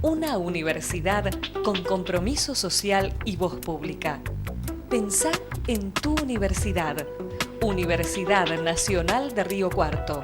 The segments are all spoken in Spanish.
Una universidad con compromiso social y voz pública. Pensá en tu universidad. Universidad Nacional de Río Cuarto.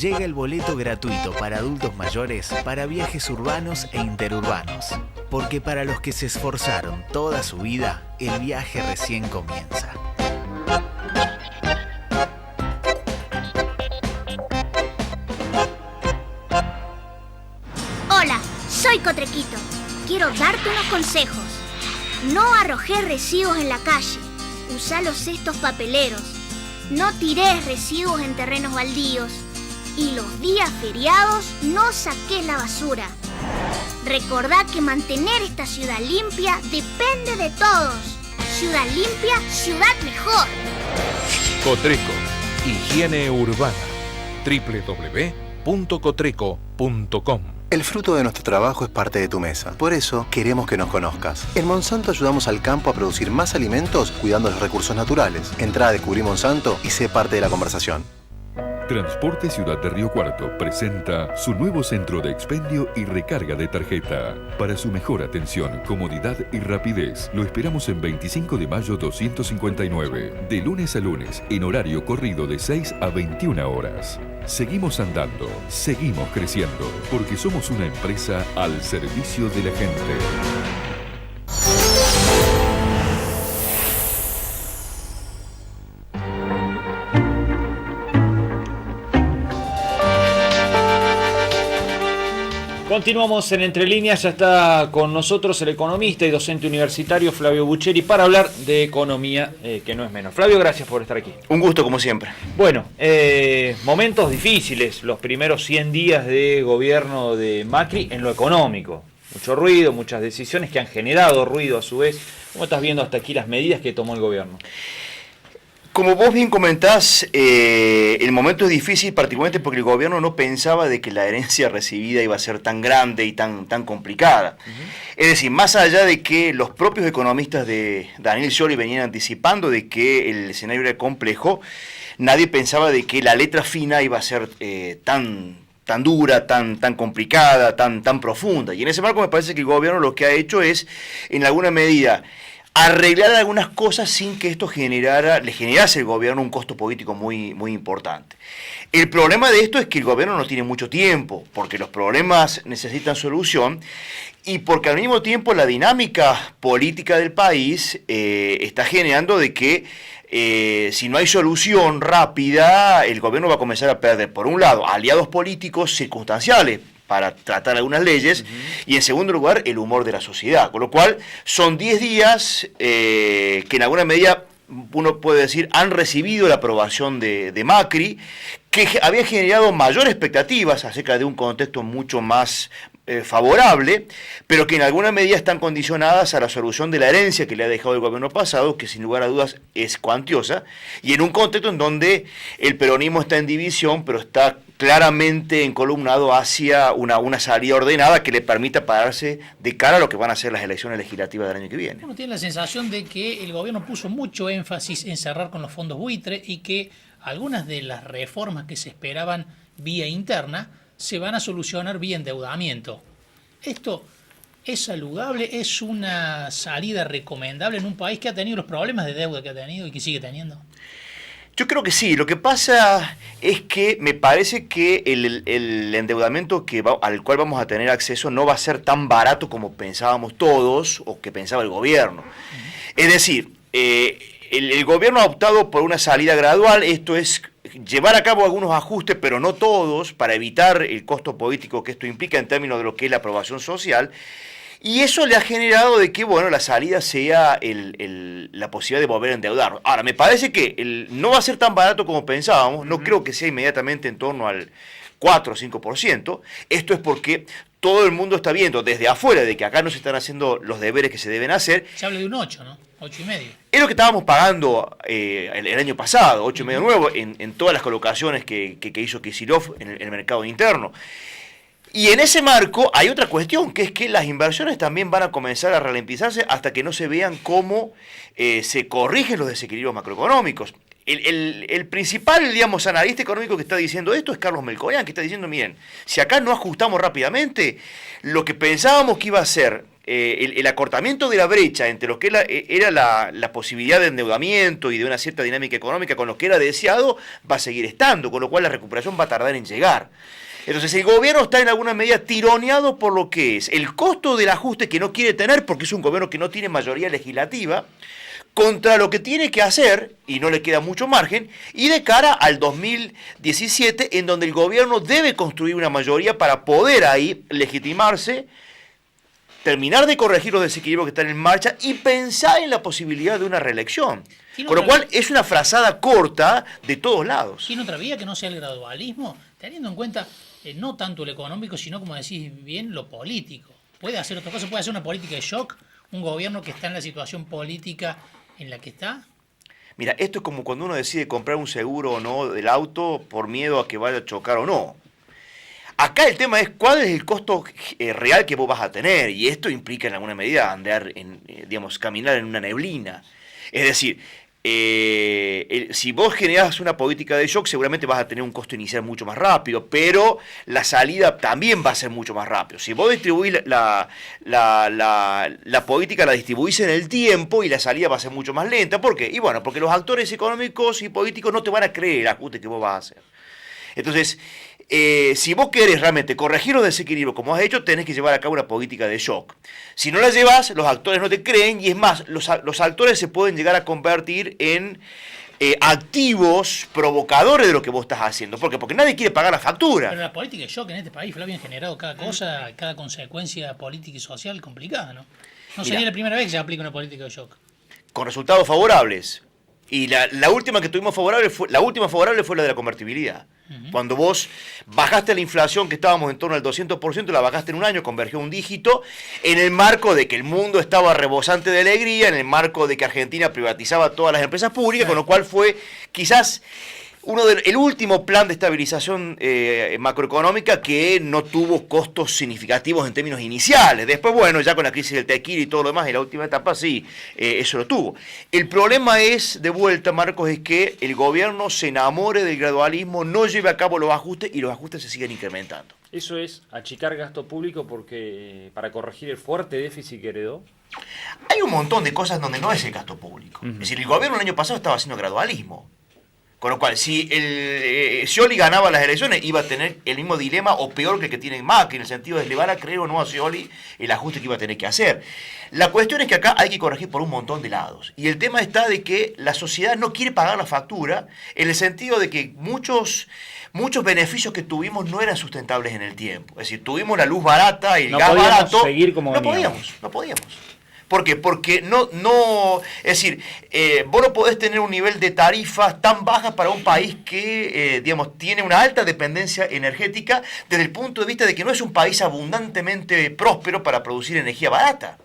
Llega el boleto gratuito para adultos mayores para viajes urbanos e interurbanos. Porque para los que se esforzaron toda su vida, el viaje recién comienza. Hola, soy Cotrequito. Quiero darte unos consejos. No arrojes residuos en la calle. Usa los cestos papeleros. No tires residuos en terrenos baldíos. Y los días feriados no saques la basura. Recordá que mantener esta ciudad limpia depende de todos. Ciudad limpia, ciudad mejor. Cotreco, higiene urbana. www.cotreco.com. El fruto de nuestro trabajo es parte de tu mesa. Por eso queremos que nos conozcas. En Monsanto ayudamos al campo a producir más alimentos cuidando los recursos naturales. Entrá a Descubrir Monsanto y sé parte de la conversación. Transporte Ciudad de Río Cuarto presenta su nuevo centro de expendio y recarga de tarjeta. Para su mejor atención, comodidad y rapidez, lo esperamos en 25 de mayo 259, de lunes a lunes, en horario corrido de 6 a 21 horas. Seguimos andando, seguimos creciendo, porque somos una empresa al servicio de la gente. Continuamos en Entre Líneas, ya está con nosotros el economista y docente universitario Flavio Bucheri para hablar de economía, que no es menos. Flavio, gracias por estar aquí. Un gusto, como siempre. Bueno, momentos difíciles, los primeros 100 días de gobierno de Macri en lo económico. Mucho ruido, muchas decisiones que han generado ruido a su vez. ¿Cómo estás viendo hasta aquí las medidas que tomó el gobierno? Como vos bien comentás, el momento es difícil, particularmente porque el gobierno no pensaba de que la herencia recibida iba a ser tan grande y tan complicada. Es decir, más allá de que los propios economistas de Daniel Scioli venían anticipando de que el escenario era complejo, nadie pensaba de que la letra fina iba a ser tan dura, tan complicada, tan profunda. Y en ese marco me parece que el gobierno lo que ha hecho es, en alguna medida, arreglar algunas cosas sin que esto le generase al gobierno un costo político muy importante. El problema de esto es que el gobierno no tiene mucho tiempo, porque los problemas necesitan solución y porque al mismo tiempo la dinámica política del país está generando de que si no hay solución rápida, el gobierno va a comenzar a perder, por un lado, aliados políticos circunstanciales para tratar algunas leyes, y en segundo lugar, el humor de la sociedad. Con lo cual, son 10 días que en alguna medida, uno puede decir, han recibido la aprobación de Macri, que había generado mayores expectativas acerca de un contexto mucho más favorable, pero que en alguna medida están condicionadas a la solución de la herencia que le ha dejado el gobierno pasado, que sin lugar a dudas es cuantiosa, y en un contexto en donde el peronismo está en división, pero está claramente encolumnado hacia una salida ordenada que le permita pararse de cara a lo que van a ser las elecciones legislativas del año que viene. Uno tiene la sensación de que el gobierno puso mucho énfasis en cerrar con los fondos buitre y que algunas de las reformas que se esperaban vía interna se van a solucionar vía endeudamiento. ¿Esto es saludable? ¿Es una salida recomendable en un país que ha tenido los problemas de deuda que ha tenido y que sigue teniendo? Yo creo que sí. Lo que pasa es que me parece que el endeudamiento al cual vamos a tener acceso no va a ser tan barato como pensábamos todos o que pensaba el gobierno. Es decir, el gobierno ha optado por una salida gradual, esto es llevar a cabo algunos ajustes, pero no todos, para evitar el costo político que esto implica en términos de lo que es la aprobación social. Y eso le ha generado de que, bueno, la salida sea la posibilidad de volver a endeudarnos. Ahora, me parece que no va a ser tan barato como pensábamos, no creo que sea inmediatamente en torno al 4 o 5%. Esto es porque todo el mundo está viendo desde afuera de que acá no se están haciendo los deberes que se deben hacer. Se habla de un 8, ¿no? 8,5. Es lo que estábamos pagando el año pasado, 8,5 nuevo, en todas las colocaciones que hizo Kicillof en el mercado interno. Y en ese marco hay otra cuestión, que es que las inversiones también van a comenzar a ralentizarse hasta que no se vean cómo se corrigen los desequilibrios macroeconómicos. El principal, digamos, analista económico que está diciendo esto es Carlos Melconian, que está diciendo, miren, si acá no ajustamos rápidamente, lo que pensábamos que iba a ser el acortamiento de la brecha entre lo que era la posibilidad de endeudamiento y de una cierta dinámica económica con lo que era deseado, va a seguir estando, con lo cual la recuperación va a tardar en llegar. Entonces el gobierno está en alguna medida tironeado por lo que es el costo del ajuste que no quiere tener porque es un gobierno que no tiene mayoría legislativa, contra lo que tiene que hacer, y no le queda mucho margen, y de cara al 2017, en donde el gobierno debe construir una mayoría para poder ahí legitimarse, terminar de corregir los desequilibrios que están en marcha y pensar en la posibilidad de una reelección. Con lo cual es una frazada corta de todos lados. ¿Tiene otra vía que no sea el gradualismo? Teniendo en cuenta no tanto lo económico, sino, como decís bien, lo político. ¿Puede hacer otra cosa? ¿Puede hacer una política de shock? ¿Un gobierno que está en la situación política en la que está? Mira, esto es como cuando uno decide comprar un seguro o no del auto por miedo a que vaya a chocar o no. Acá el tema es cuál es el costo real que vos vas a tener, y esto implica en alguna medida andar, caminar en una neblina. Es decir, si vos generás una política de shock, seguramente vas a tener un costo inicial mucho más rápido, pero la salida también va a ser mucho más rápido. Si vos distribuís la política, la distribuís en el tiempo y la salida va a ser mucho más lenta. ¿Por qué? Y bueno, porque los actores económicos y políticos no te van a creer el ajuste que vos vas a hacer. Entonces, si vos querés realmente corregir los desequilibrios como has hecho, tenés que llevar a cabo una política de shock. Si no la llevas, los actores no te creen, y es más, los actores se pueden llegar a convertir en activos provocadores de lo que vos estás haciendo. ¿Por qué? Porque nadie quiere pagar la factura. Pero la política de shock en este país, Flavio, han generado cada cosa, cada consecuencia política y social complicada, ¿no? No sería la primera vez que se aplica una política de shock. Con resultados favorables. Y la última que tuvimos favorable fue la de la convertibilidad. Cuando vos bajaste la inflación, que estábamos en torno al 200%, la bajaste en un año, convergió un dígito, en el marco de que el mundo estaba rebosante de alegría, en el marco de que Argentina privatizaba todas las empresas públicas, con lo cual fue quizás el último plan de estabilización macroeconómica que no tuvo costos significativos en términos iniciales. Después, bueno, ya con la crisis del tequila y todo lo demás, en la última etapa sí, eso lo tuvo. El problema es, de vuelta, Marcos, es que el gobierno se enamore del gradualismo, no lleve a cabo los ajustes y los ajustes se siguen incrementando. Eso es achicar gasto público porque para corregir el fuerte déficit que heredó. Hay un montón de cosas donde no es el gasto público. Es decir, el gobierno el año pasado estaba haciendo gradualismo. Con lo cual, si Scioli ganaba las elecciones, iba a tener el mismo dilema o peor que el que tiene Macri, en el sentido de le van a creer o no a Scioli el ajuste que iba a tener que hacer. La cuestión es que acá hay que corregir por un montón de lados. Y el tema está de que la sociedad no quiere pagar la factura, en el sentido de que muchos beneficios que tuvimos no eran sustentables en el tiempo. Es decir, tuvimos la luz barata y el gas barato. Seguir como no podíamos. ¿Por qué? Porque es decir, vos no podés tener un nivel de tarifas tan bajas para un país que, tiene una alta dependencia energética desde el punto de vista de que no es un país abundantemente próspero para producir energía barata.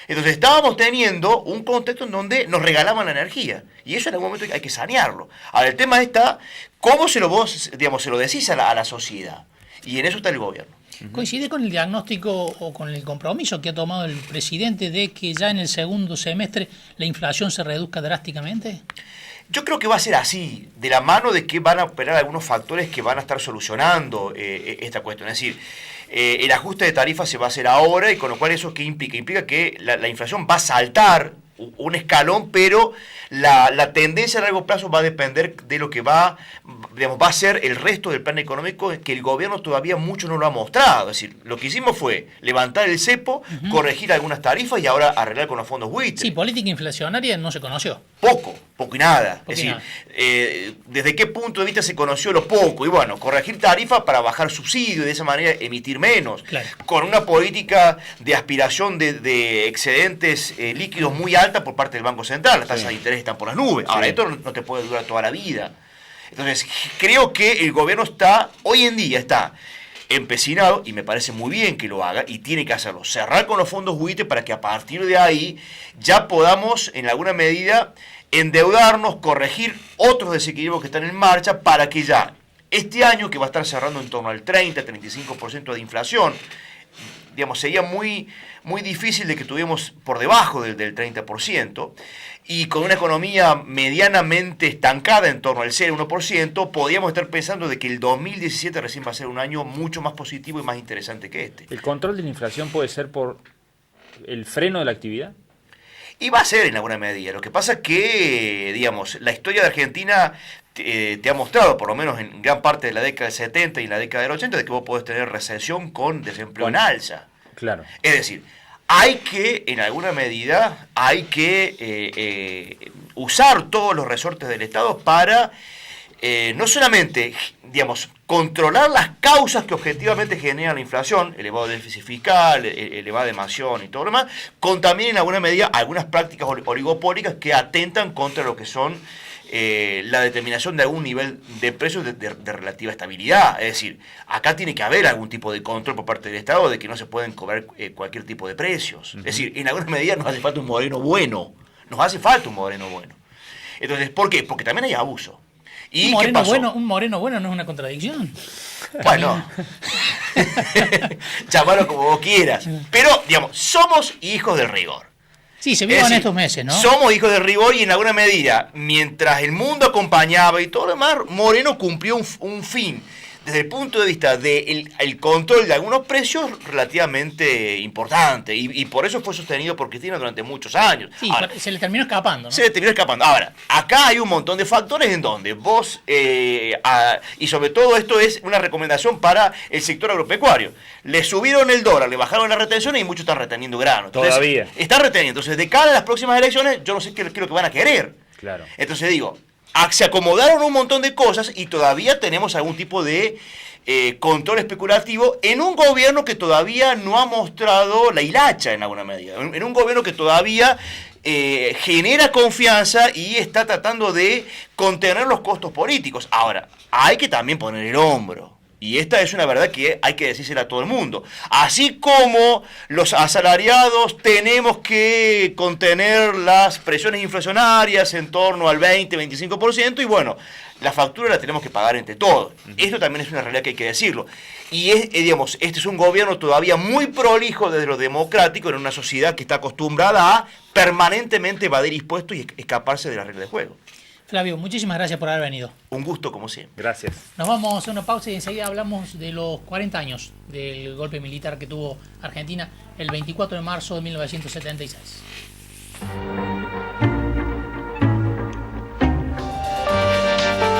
Entonces estábamos teniendo un contexto en donde nos regalaban la energía, y eso en algún momento hay que sanearlo. Ahora, el tema está, ¿cómo se lo decís a la sociedad? Y en eso está el gobierno. ¿Coincide con el diagnóstico o con el compromiso que ha tomado el presidente de que ya en el segundo semestre la inflación se reduzca drásticamente? Yo creo que va a ser así, de la mano de que van a operar algunos factores que van a estar solucionando esta cuestión. Es decir, el ajuste de tarifas se va a hacer ahora, y con lo cual eso ¿qué implica? Implica que la inflación va a saltar un escalón, pero la tendencia a largo plazo va a depender de lo que va a ser el resto del plan económico, que el gobierno todavía mucho no lo ha mostrado. Es decir, lo que hicimos fue levantar el cepo, corregir algunas tarifas y ahora arreglar con los fondos buitres. Sí, política inflacionaria no se conoció. Poco y nada. ¿Desde qué punto de vista se conoció lo poco? Y bueno, corregir tarifas para bajar subsidios y de esa manera emitir menos. Claro. Con una política de aspiración de excedentes líquidos muy alta por parte del Banco Central. Las tasas de interés están por las nubes. Ahora, esto no te puede durar toda la vida. Entonces, creo que el gobierno hoy en día está empecinado, y me parece muy bien que lo haga, y tiene que hacerlo, cerrar con los fondos buitre para que a partir de ahí ya podamos, en alguna medida, endeudarnos, corregir otros desequilibrios que están en marcha, para que ya este año, que va a estar cerrando en torno al 30-35% de inflación, digamos, sería muy difícil de que tuviéramos por debajo del 30%, y con una economía medianamente estancada en torno al 0,1%, podríamos estar pensando de que el 2017 recién va a ser un año mucho más positivo y más interesante que este. ¿El control de la inflación puede ser por el freno de la actividad? Y va a ser en alguna medida. Lo que pasa es que, digamos, la historia de Argentina te ha mostrado, por lo menos en gran parte de la década del 70 y la década del 80, de que vos podés tener recesión con desempleo en alza. Claro. Es decir, hay que, en alguna medida, usar todos los resortes del Estado para no solamente, digamos, controlar las causas que objetivamente generan la inflación, elevado déficit fiscal, elevada demasión y todo lo demás, con también en alguna medida algunas prácticas oligopólicas que atentan contra lo que son la determinación de algún nivel de precios de relativa estabilidad. Es decir, acá tiene que haber algún tipo de control por parte del Estado de que no se pueden cobrar cualquier tipo de precios. Es decir, en alguna medida nos hace falta un Moreno bueno. Nos hace falta un Moreno bueno. Entonces, ¿por qué? Porque también hay abuso. ¿Y un moreno qué pasó? Un moreno bueno no es una contradicción. Bueno, llamalo como vos quieras. Pero, digamos, somos hijos del rigor. Sí, se vio en estos meses, ¿no? Somos hijos del rigor, y en alguna medida, mientras el mundo acompañaba y todo lo demás, Moreno cumplió un fin, desde el punto de vista del control de algunos precios, relativamente importante, y por eso fue sostenido por Cristina durante muchos años. Sí, ahora, se le terminó escapando, ¿no? se le terminó escapando. Ahora, acá hay un montón de factores en donde vos, y sobre todo esto es una recomendación para el sector agropecuario, le subieron el dólar, le bajaron las retenciones y muchos están reteniendo grano. Entonces, todavía. Están reteniendo. Entonces, de cara a las próximas elecciones, yo no sé qué es lo que van a querer. Claro. Entonces digo, se acomodaron un montón de cosas y todavía tenemos algún tipo de control especulativo en un gobierno que todavía no ha mostrado la hilacha en alguna medida, en un gobierno que todavía genera confianza y está tratando de contener los costos políticos. Ahora, hay que también poner el hombro. Y esta es una verdad que hay que decírsela a todo el mundo. Así como los asalariados tenemos que contener las presiones inflacionarias en torno al 20-25%, y bueno, la factura la tenemos que pagar entre todos. Esto también es una realidad que hay que decirlo. Y digamos, este es un gobierno todavía muy prolijo desde lo democrático en una sociedad que está acostumbrada a permanentemente evadir impuestos y escaparse de las reglas de juego. Flavio, muchísimas gracias por haber venido. Un gusto como siempre. Gracias. Nos vamos a una pausa y enseguida hablamos de los 40 años del golpe militar que tuvo Argentina el 24 de marzo de 1976.